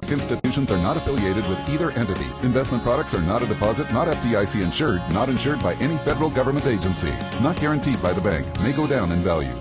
Institutions are not affiliated with either entity. Investment products are not a deposit, not FDIC insured, not insured by any federal government agency, not guaranteed by the bank, may go down in value.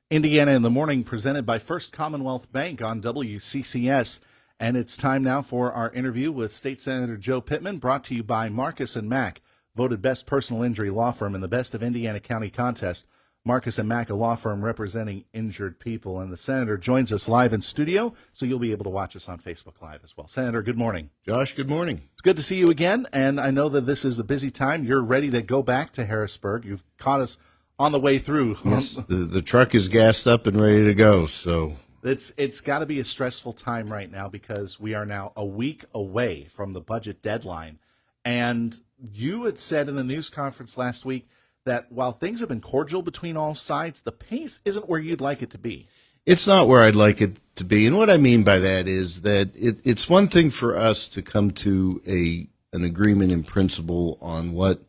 Indiana in the Morning, presented by First Commonwealth Bank on WCCS. And it's time now for our interview with State Senator Joe Pittman, brought to you by Marcus & Mack, voted best personal injury law firm in the Best of Indiana County contest. Marcus & Mack, a law firm representing injured people. And the Senator joins us live in studio, so you'll be able to watch us on Facebook Live as well. Senator, good morning. Josh, good morning. It's good to see you again, and I know that this is a busy time. You're ready to go back to Harrisburg. You've caught us on the way through. Yes, the truck is gassed up and ready to go. So it's got to be a stressful time right now because we are now a week away from the budget deadline. And you had said in the news conference last week that while things have been cordial between all sides, the pace isn't where you'd like it to be. It's not where I'd like it to be. And what I mean by that is that it's one thing for us to come to an agreement in principle on what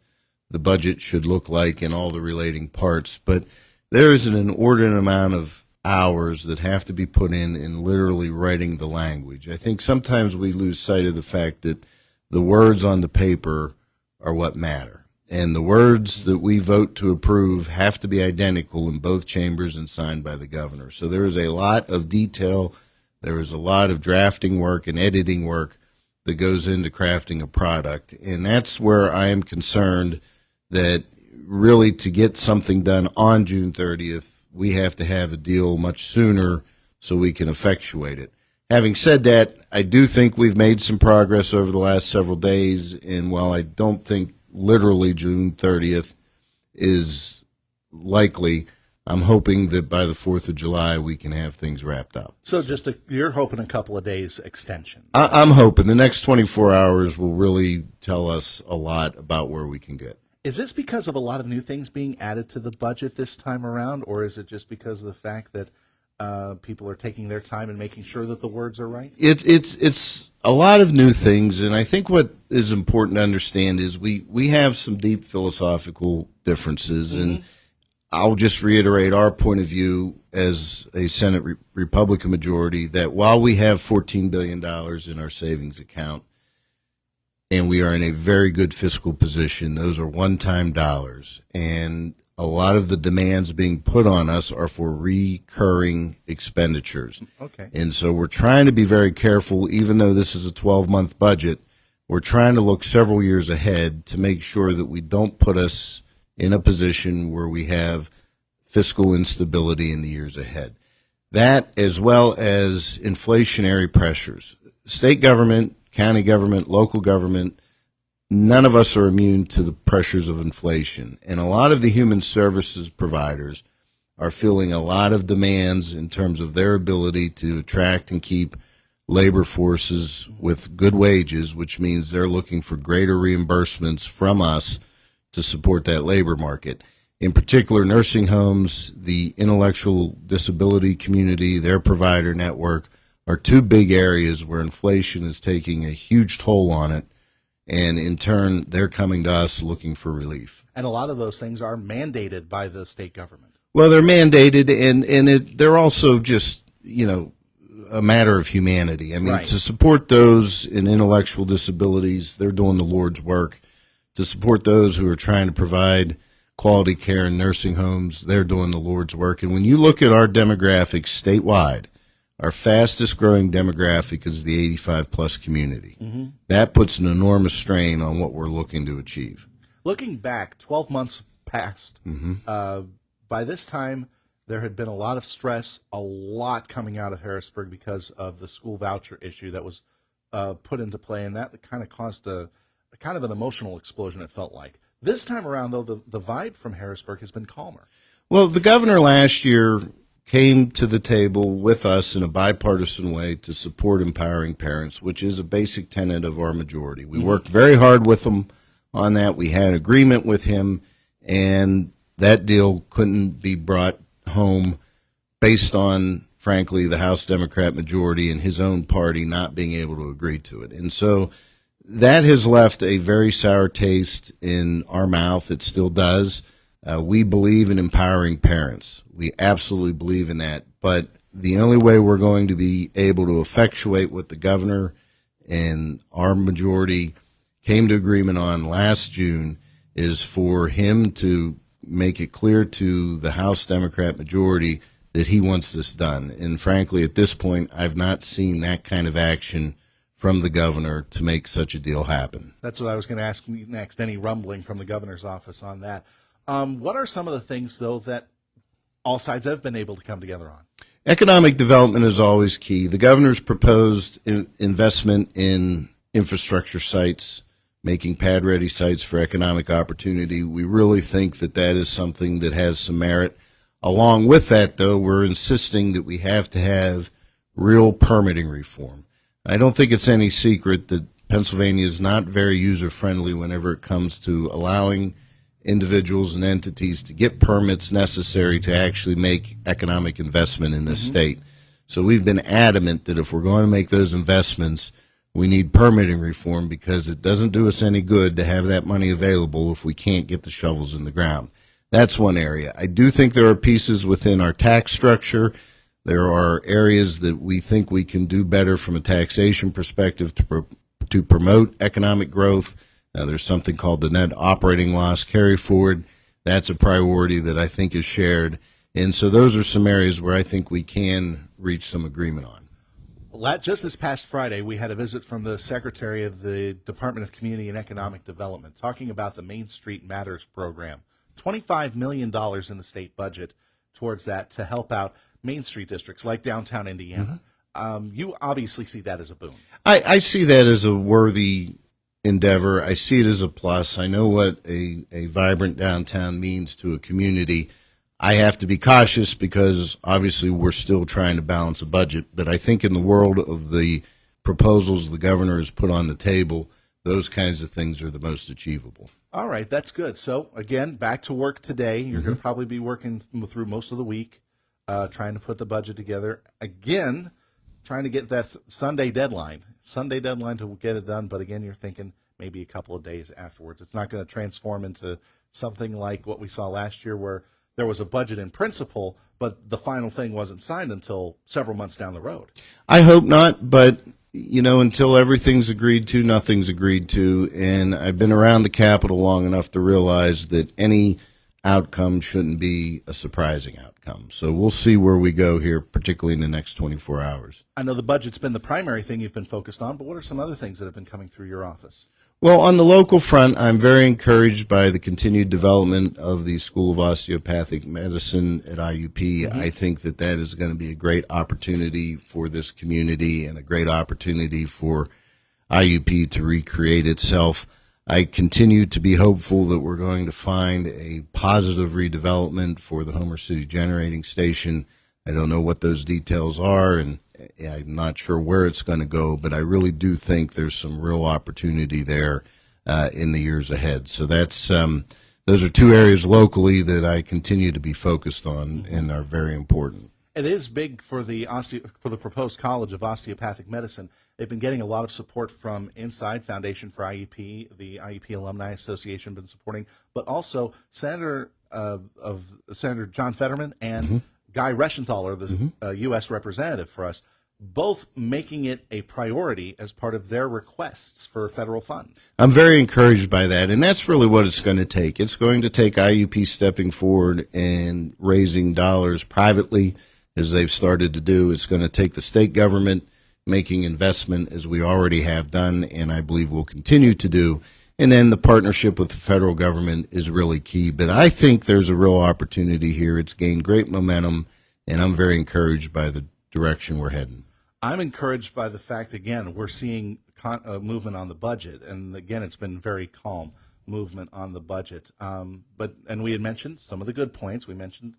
the budget should look like and all the relating parts, but there is an inordinate amount of hours that have to be put in literally writing the language. I think sometimes we lose sight of the fact that the words on the paper are what matter. And the words that we vote to approve have to be identical in both chambers and signed by the governor. So there is a lot of detail. There is a lot of drafting work and editing work that goes into crafting a product. And that's where I am concerned that really to get something done on June 30th, we have to have a deal much sooner so we can effectuate it. Having said that, I do think we've made some progress over the last several days, and while I don't think literally June 30th is likely, I'm hoping that by the 4th of July we can have things wrapped up. So you're hoping a couple of days extension. I'm hoping the next 24 hours will really tell us a lot about where we can get. Is this because of a lot of new things being added to the budget this time around, or is it just because of the fact that people are taking their time and making sure that the words are right? It's a lot of new things, and I think what is important to understand is we have some deep philosophical differences, and I'll just reiterate our point of view as a Senate Republican majority that while we have $14 billion in our savings account, and we are in a very good fiscal position, those are one-time dollars, and a lot of the demands being put on us are for recurring expenditures. Okay. And so we're trying to be very careful, even though this is a 12-month budget, we're trying to look several years ahead to make sure that we don't put us in a position where we have fiscal instability in the years ahead. That, as well as inflationary pressures. State government, county government, local government, none of us are immune to the pressures of inflation. And a lot of the human services providers are feeling a lot of demands in terms of their ability to attract and keep labor forces with good wages, which means they're looking for greater reimbursements from us to support that labor market. In particular, nursing homes, the intellectual disability community, their provider network are two big areas where inflation is taking a huge toll on it. And in turn, they're coming to us looking for relief. And a lot of those things are mandated by the state government. Well, they're mandated, and they're also just, a matter of humanity. I mean, right. To support those in intellectual disabilities, they're doing the Lord's work. To support those who are trying to provide quality care in nursing homes, they're doing the Lord's work. And when you look at our demographics statewide, our fastest growing demographic is the 85-plus community. Mm-hmm. That puts an enormous strain on what we're looking to achieve. Looking back, 12 months passed. By this time, there had been a lot of stress, a lot coming out of Harrisburg because of the school voucher issue that was put into play, and that kind of caused a kind of an emotional explosion, it felt like. This time around, though, the vibe from Harrisburg has been calmer. Well, the governor last year came to the table with us in a bipartisan way to support empowering parents, which is a basic tenet of our majority. We worked very hard with him on that. We had agreement with him, and that deal couldn't be brought home based on, frankly, the House Democrat majority and his own party not being able to agree to it. And so that has left a very sour taste in our mouth. It still does. We believe in empowering parents. We absolutely believe in that. But the only way we're going to be able to effectuate what the governor and our majority came to agreement on last June is for him to make it clear to the House Democrat majority that he wants this done. And frankly, at this point, I've not seen that kind of action from the governor to make such a deal happen. That's what I was going to ask you next. Any rumbling from the governor's office on that? What are some of the things, though, that all sides have been able to come together on? Economic development is always key. The governor's proposed investment in infrastructure sites, making pad-ready sites for economic opportunity. We really think that that is something that has some merit. Along with that, though, we're insisting that we have to have real permitting reform. I don't think it's any secret that Pennsylvania is not very user-friendly whenever it comes to allowing individuals and entities to get permits necessary to actually make economic investment in this state. So we've been adamant that if we're going to make those investments, we need permitting reform because it doesn't do us any good to have that money available if we can't get the shovels in the ground. That's one area. I do think there are pieces within our tax structure. There are areas that we think we can do better from a taxation perspective to promote economic growth. There's something called the net operating loss carry forward. That's a priority that I think is shared. And so those are some areas where I think we can reach some agreement on. Just this past Friday, we had a visit from the Secretary of the Department of Community and Economic Development talking about the Main Street Matters program. $25 million in the state budget towards that to help out Main Street districts like downtown Indiana. You obviously see that as a boon. I see that as a worthy endeavor. I see it as a plus. I know what a vibrant downtown means to a community. I have to be cautious because obviously we're still trying to balance a budget, but I think in the world of the proposals the governor has put on the table, those kinds of things are the most achievable. All right, that's good. So, again, back to work today. You're going to probably be working through most of the week, trying to put the budget together. Again, trying to get that Sunday deadline to get it done. But again, you're thinking maybe a couple of days afterwards. It's not going to transform into something like what we saw last year where there was a budget in principle, but the final thing wasn't signed until several months down the road. I hope not, but until everything's agreed to, nothing's agreed to. And I've been around the Capitol long enough to realize that any outcome shouldn't be a surprising outcome. So we'll see where we go here, particularly in the next 24 hours. I know the budget's been the primary thing you've been focused on, but what are some other things that have been coming through your office? Well, on the local front, I'm very encouraged by the continued development of the School of Osteopathic Medicine at IUP. I think that is going to be a great opportunity for this community and a great opportunity for IUP to recreate itself. I continue to be hopeful that we're going to find a positive redevelopment for the Homer City Generating Station. I don't know what those details are, and I'm not sure where it's going to go, but I really do think there's some real opportunity there in the years ahead. So those are two areas locally that I continue to be focused on and are very important. It is big for the proposed College of Osteopathic Medicine. They've been getting a lot of support from Inside Foundation for IUP, the IUP Alumni Association been supporting, but also Senator John Fetterman and Guy Reschenthaler, the U.S. representative for us, both making it a priority as part of their requests for federal funds. I'm very encouraged by that, and that's really what it's going to take. It's going to take IUP stepping forward and raising dollars privately, as they've started to do. It's going to take the state government making investment, as we already have done, and I believe will continue to do. And then the partnership with the federal government is really key. But I think there's a real opportunity here. It's gained great momentum, and I'm very encouraged by the direction we're heading. I'm encouraged by the fact, again, we're seeing movement on the budget. And, again, it's been very calm movement on the budget. And we had mentioned some of the good points. We mentioned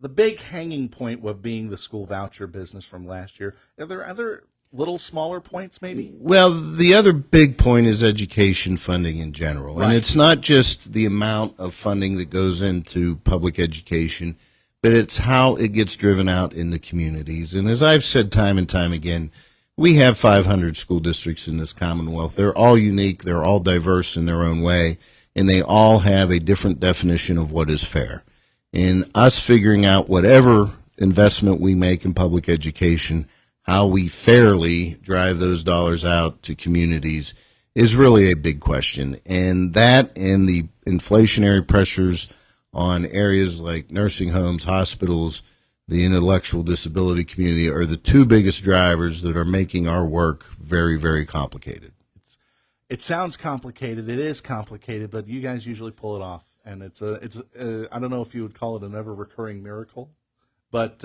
the big hanging point of being the school voucher business from last year. Are there other little smaller points maybe? Well, the other big point is education funding in general. Right. And it's not just the amount of funding that goes into public education, but it's how it gets driven out in the communities. And as I've said time and time again, we have 500 school districts in this Commonwealth. They're all unique. They're all diverse in their own way, and they all have a different definition of what is fair. And us figuring out whatever investment we make in public education, how we fairly drive those dollars out to communities is really a big question. And that and the inflationary pressures on areas like nursing homes, hospitals, the intellectual disability community are the two biggest drivers that are making our work very, very complicated. It sounds complicated. It is complicated, but you guys usually pull it off. And it's I don't know if you would call it an ever recurring miracle, but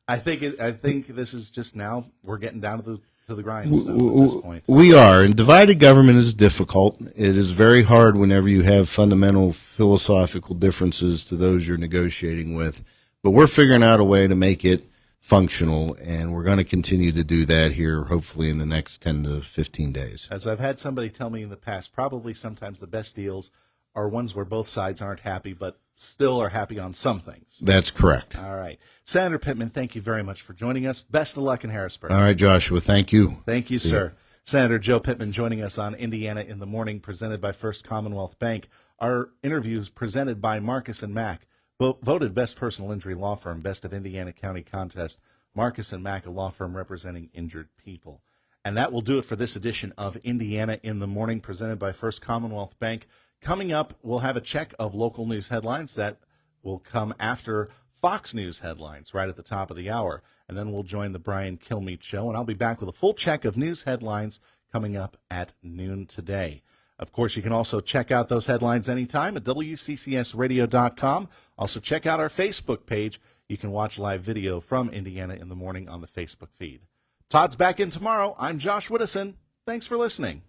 I think this is just now we're getting down to the grindstone at this point. We are, and divided government is difficult. It is very hard whenever you have fundamental philosophical differences to those you're negotiating with. But we're figuring out a way to make it functional, and we're going to continue to do that here, hopefully in the next 10 to 15 days. As I've had somebody tell me in the past, probably sometimes the best deals are ones where both sides aren't happy, but still are happy on some things. That's correct. All right. Senator Pittman, thank you very much for joining us. Best of luck in Harrisburg. All right, Joshua, thank you. Thank you, See sir. you. Senator Joe Pittman joining us on Indiana in the Morning, presented by First Commonwealth Bank. Our interview is presented by Marcus & Mack, voted Best Personal Injury Law Firm, Best of Indiana County Contest. Marcus & Mack, a law firm representing injured people. And that will do it for this edition of Indiana in the Morning, presented by First Commonwealth Bank. Coming up, we'll have a check of local news headlines that will come after Fox News headlines right at the top of the hour. And then we'll join the Brian Kilmeade Show, and I'll be back with a full check of news headlines coming up at noon today. Of course, you can also check out those headlines anytime at WCCSradio.com. Also, check out our Facebook page. You can watch live video from Indiana in the Morning on the Facebook feed. Todd's back in tomorrow. I'm Josh Whittison. Thanks for listening.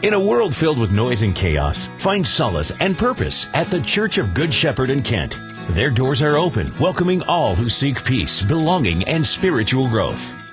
In a world filled with noise and chaos, find solace and purpose at the Church of Good Shepherd in Kent. Their doors are open, welcoming all who seek peace, belonging, and spiritual growth.